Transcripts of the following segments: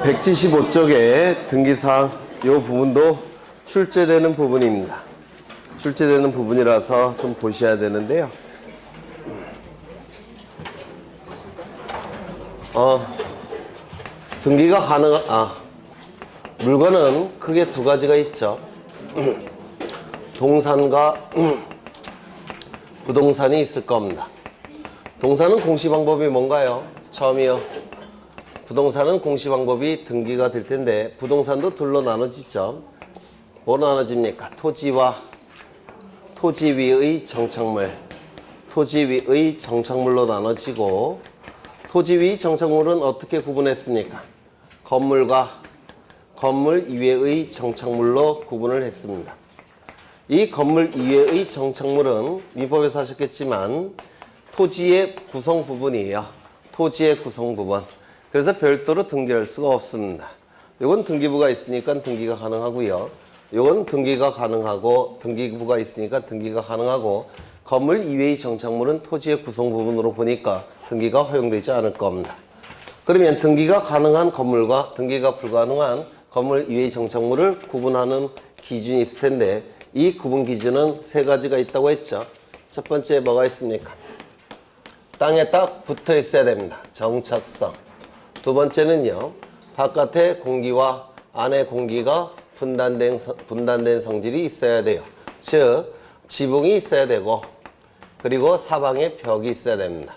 175쪽의 등기사항 이 부분도 출제되는 부분입니다. 출제되는 부분이라서 좀 보셔야 되는데요. 등기가 물건은 크게 두 가지가 있죠. 동산과 부동산이 있을 겁니다. 동산은 공시 방법이 뭔가요? 처음이요. 부동산은 공시 방법이 등기가 될 텐데 부동산도 둘로 나눠지죠. 뭐로 나눠집니까? 토지 위의 정착물, 토지 위의 정착물로 나눠지고, 토지 위의 정착물은 어떻게 구분했습니까? 건물과 건물 이외의 정착물로 구분을 했습니다. 이 건물 이외의 정착물은 민법에서 하셨겠지만 토지의 구성 부분이에요. 토지의 구성 부분. 그래서 별도로 등기할 수가 없습니다. 이건 등기부가 있으니까 등기가 가능하고요. 이건 등기가 가능하고 등기부가 있으니까 등기가 가능하고, 건물 이외의 정착물은 토지의 구성 부분으로 보니까 등기가 허용되지 않을 겁니다. 그러면 등기가 가능한 건물과 등기가 불가능한 건물 이외의 정착물을 구분하는 기준이 있을 텐데, 이 구분 기준은 세 가지가 있다고 했죠. 첫 번째 뭐가 있습니까? 땅에 딱 붙어 있어야 됩니다. 정착성. 두 번째는요, 바깥의 공기와 안의 공기가 분단된 성질이 있어야 돼요. 즉 지붕이 있어야 되고, 그리고 사방에 벽이 있어야 됩니다.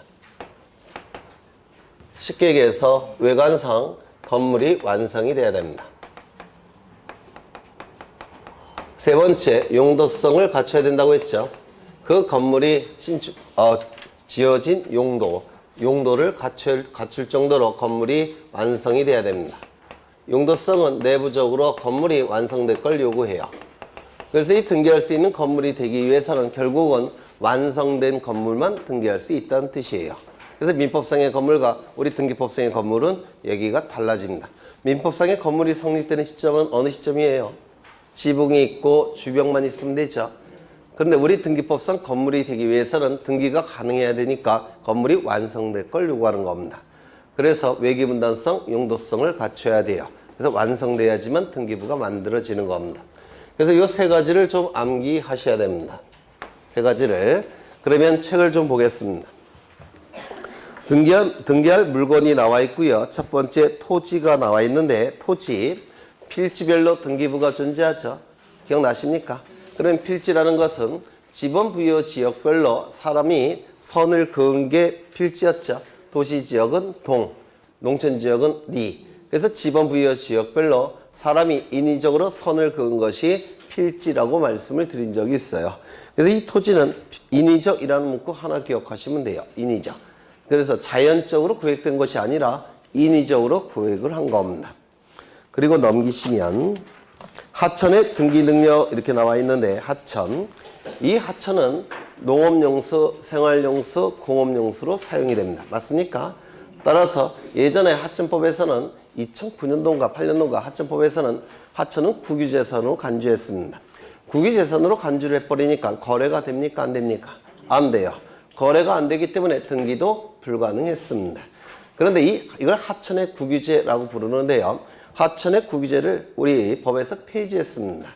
쉽게 얘기해서 외관상 건물이 완성이 돼야 됩니다. 세 번째, 용도성을 갖춰야 된다고 했죠. 그 건물이 지어진 용도를 갖출 정도로 건물이 완성이 돼야 됩니다. 용도성은 내부적으로 건물이 완성될 걸 요구해요. 그래서 이 등기할 수 있는 건물이 되기 위해서는 결국은 완성된 건물만 등기할 수 있다는 뜻이에요. 그래서 민법상의 건물과 우리 등기법상의 건물은 여기가 달라집니다. 민법상의 건물이 성립되는 시점은 어느 시점이에요? 지붕이 있고 주벽만 있으면 되죠. 그런데 우리 등기법상 건물이 되기 위해서는 등기가 가능해야 되니까 건물이 완성될 걸 요구하는 겁니다. 그래서 외기분단성, 용도성을 갖춰야 돼요. 그래서 완성돼야지만 등기부가 만들어지는 겁니다. 그래서 이 세 가지를 좀 암기하셔야 됩니다. 세 가지를. 그러면 책을 좀 보겠습니다. 등기할 물건이 나와 있고요. 첫 번째 토지가 나와 있는데, 토지, 필지별로 등기부가 존재하죠. 기억나십니까? 그럼 필지라는 것은 지번 부여 지역별로 사람이 선을 그은 게 필지였죠. 도시지역은 동, 농촌지역은 리. 그래서 지번 부여 지역별로 사람이 인위적으로 선을 그은 것이 필지라고 말씀을 드린 적이 있어요. 그래서 이 토지는 인위적이라는 문구 하나 기억하시면 돼요. 인위적. 그래서 자연적으로 구획된 것이 아니라 인위적으로 구획을 한 겁니다. 그리고 넘기시면 하천의 등기 능력 이렇게 나와 있는데, 하천. 이 하천은 농업용수, 생활용수, 공업용수로 사용이 됩니다. 맞습니까? 따라서 예전에 하천법에서는 2009년도인가 8년도인가 하천법에서는 하천은 국유재산으로 간주했습니다. 국유재산으로 간주를 해버리니까 거래가 됩니까? 안 됩니까? 안 돼요. 거래가 안 되기 때문에 등기도 불가능했습니다. 그런데 이걸 하천의 국유재라고 부르는데요. 하천의 국유재를 우리 법에서 폐지했습니다.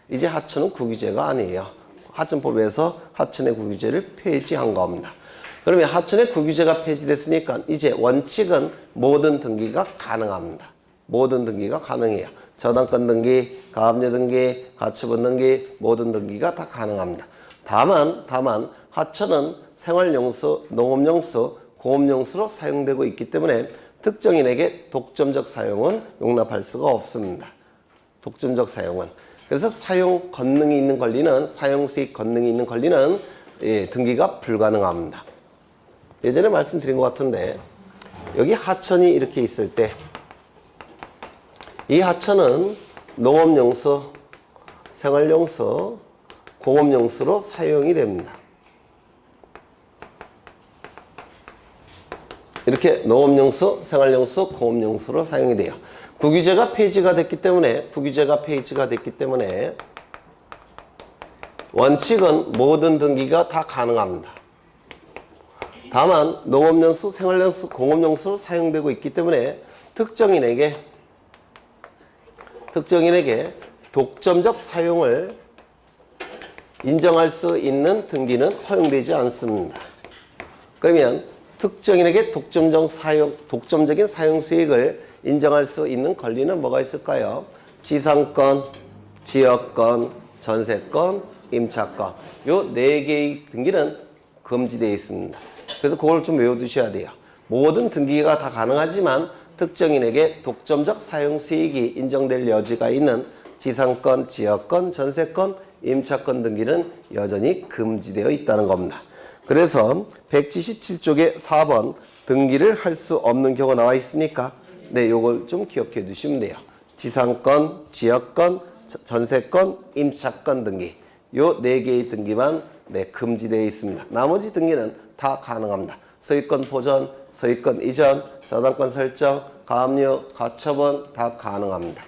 이제 하천은 국유재가 아니에요. 하천법에서 하천의 국유재를 폐지한 겁니다. 그러면 하천의 국유재가 폐지됐으니까 이제 원칙은 모든 등기가 가능합니다. 모든 등기가 가능해요. 저당권 등기, 가압류 등기, 가처분 등기, 모든 등기가 다 가능합니다. 다만 하천은 생활용수, 농업용수, 공업용수로 사용되고 있기 때문에 특정인에게 독점적 사용은 용납할 수가 없습니다. 독점적 사용은. 그래서 사용 권능이 있는 권리는, 사용수익 권능이 있는 권리는 등기가 불가능합니다. 예전에 말씀드린 것 같은데, 여기 하천이 이렇게 있을 때, 이 하천은 농업용수, 생활용수, 공업용수로 사용이 됩니다. 이렇게 농업용수, 생활용수, 공업용수로 사용이 돼요. 국유재가 폐지가 됐기 때문에 원칙은 모든 등기가 다 가능합니다. 다만 농업용수, 생활용수, 공업용수로 사용되고 있기 때문에 특정인에게 특정인에게 독점적 사용을 인정할 수 있는 등기는 허용되지 않습니다. 그러면 특정인에게 독점적인 사용 수익을 인정할 수 있는 권리는 뭐가 있을까요? 지상권, 지역권, 전세권, 임차권. 요 4개의 등기는 금지되어 있습니다. 그래서 그걸 좀 외워두셔야 돼요. 모든 등기가 다 가능하지만 특정인에게 독점적 사용 수익이 인정될 여지가 있는 지상권, 지역권, 전세권, 임차권 등기는 여전히 금지되어 있다는 겁니다. 그래서 177쪽에 4번 등기를 할 수 없는 경우가 나와 있습니까? 네, 요걸 좀 기억해 두시면 돼요. 지상권, 지역권, 전세권, 임차권 등기. 요 4개의 등기만 금지되어 있습니다. 나머지 등기는 다 가능합니다. 소유권 보전, 소유권 이전, 저당권 설정, 가압류, 가처분 다 가능합니다.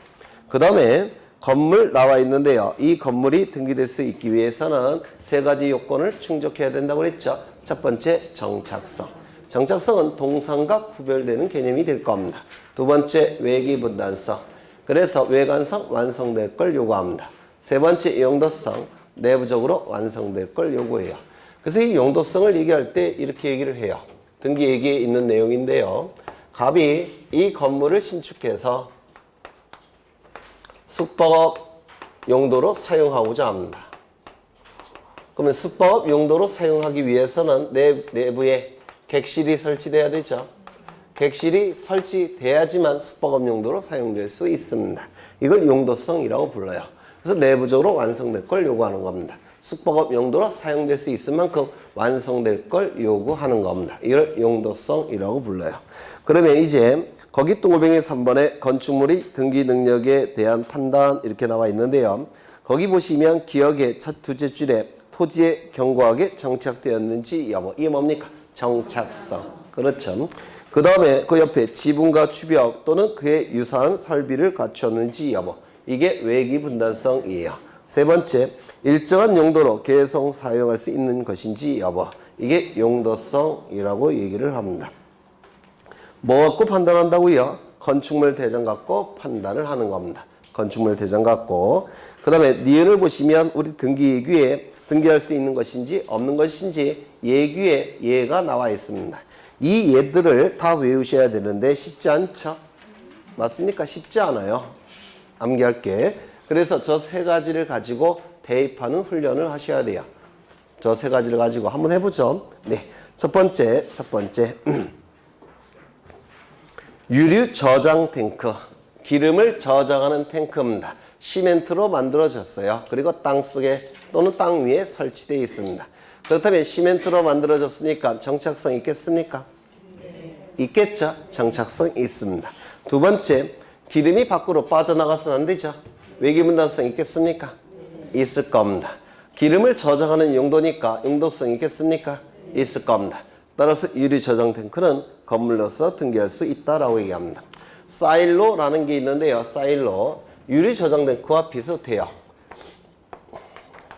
그 다음에 건물 나와 있는데요. 이 건물이 등기될 수 있기 위해서는 3가지 요건을 충족해야 된다고 그랬죠. 첫 번째, 정착성. 정착성은 동상과 구별되는 개념이 될 겁니다. 두 번째, 외기분단성. 그래서 외관성 완성될 걸 요구합니다. 세 번째, 용도성. 내부적으로 완성될 걸 요구해요. 그래서 이 용도성을 얘기할 때 이렇게 얘기를 해요. 등기 얘기에 있는 내용인데요. 갑이 이 건물을 신축해서 숙박업 용도로 사용하고자 합니다. 그러면 숙박업 용도로 사용하기 위해서는 내부에 객실이 설치돼야 되죠. 객실이 설치돼야지만 숙박업 용도로 사용될 수 있습니다. 이걸 용도성이라고 불러요. 그래서 내부적으로 완성될 걸 요구하는 겁니다. 숙박업 용도로 사용될 수 있을 만큼 완성될 걸 요구하는 겁니다. 이걸 용도성이라고 불러요. 그러면 이제 거기 동글뱅이 3번에 건축물의 등기 능력에 대한 판단 이렇게 나와 있는데요. 거기 보시면 기억의 첫 두째 줄에 토지에 견고하게 정착되었는지 여부. 이게 뭡니까? 정착성. 그렇죠. 그 다음에 그 옆에 지붕과 추벽 또는 그에 유사한 설비를 갖추었는지 여부. 이게 외기분단성이에요. 세 번째, 일정한 용도로 계속 사용할 수 있는 것인지 여부. 이게 용도성이라고 얘기를 합니다. 뭐 갖고 판단한다고요? 건축물 대장 갖고 판단을 하는 겁니다. 건축물 대장 갖고. 그 다음에 니은을 보시면 우리 등기 예규에 등기할 수 있는 것인지 없는 것인지 예규에 예가 나와 있습니다. 이 예들을 다 외우셔야 되는데 쉽지 않죠? 맞습니까? 쉽지 않아요. 암기할게. 그래서 저 3가지를 가지고 대입하는 훈련을 하셔야 돼요. 저 3가지를 가지고 한번 해보죠. 네, 첫 번째 유류 저장 탱크. 기름을 저장하는 탱크입니다. 시멘트로 만들어졌어요. 그리고 땅속에 또는 땅 위에 설치되어 있습니다. 그렇다면 시멘트로 만들어졌으니까 정착성 있겠습니까? 네. 있겠죠? 정착성 있습니다. 두 번째, 기름이 밖으로 빠져나가서는 안 되죠? 외기분단성 있겠습니까? 네. 있을 겁니다. 기름을 저장하는 용도니까 용도성 있겠습니까? 네. 있을 겁니다. 따라서 유류 저장 탱크는 건물로서 등기할 수 있다라고 얘기합니다. 사일로라는 게 있는데요. 사일로. 유류 저장 탱크와 비슷해요.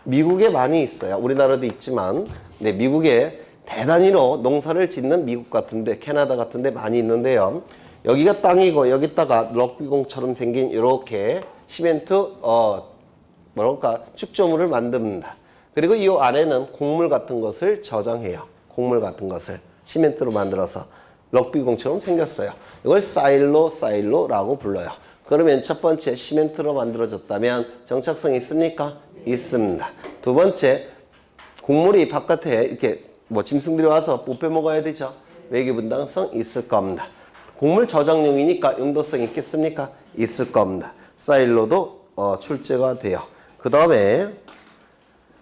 미국에 많이 있어요. 우리나라도 있지만, 네, 미국에 대단위로 농사를 짓는 미국 같은데, 캐나다 같은데 많이 있는데요. 여기가 땅이고 여기다가 럭비공처럼 생긴 이렇게 시멘트 축조물을 만듭니다. 그리고 이 안에는 곡물 같은 것을 저장해요. 곡물 같은 것을 시멘트로 만들어서 럭비공처럼 생겼어요. 이걸 사일로라고 불러요. 그러면 첫 번째 시멘트로 만들어졌다면 정착성이 있습니까? 있습니다. 두 번째, 곡물이 바깥에 이렇게 짐승들이 와서 못 빼먹어야 되죠. 외기분당성 있을 겁니다. 곡물 저장용이니까 용도성 있겠습니까? 있을 겁니다. 사일로도 출제가 돼요. 그 다음에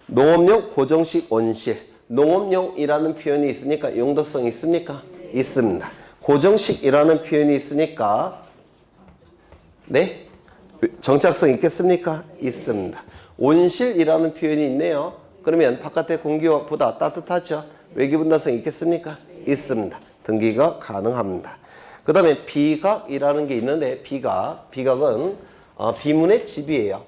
농업용 고정식 온실. 농업용이라는 표현이 있으니까 용도성 있습니까? 있습니다. 고정식이라는 표현이 있으니까 네? 정착성 있겠습니까? 있습니다. 온실이라는 표현이 있네요. 그러면 바깥의 공기보다 따뜻하죠? 외기분단성 있겠습니까? 있습니다. 등기가 가능합니다. 그 다음에 비각이라는 게 있는데 비각은 비문의 집이에요.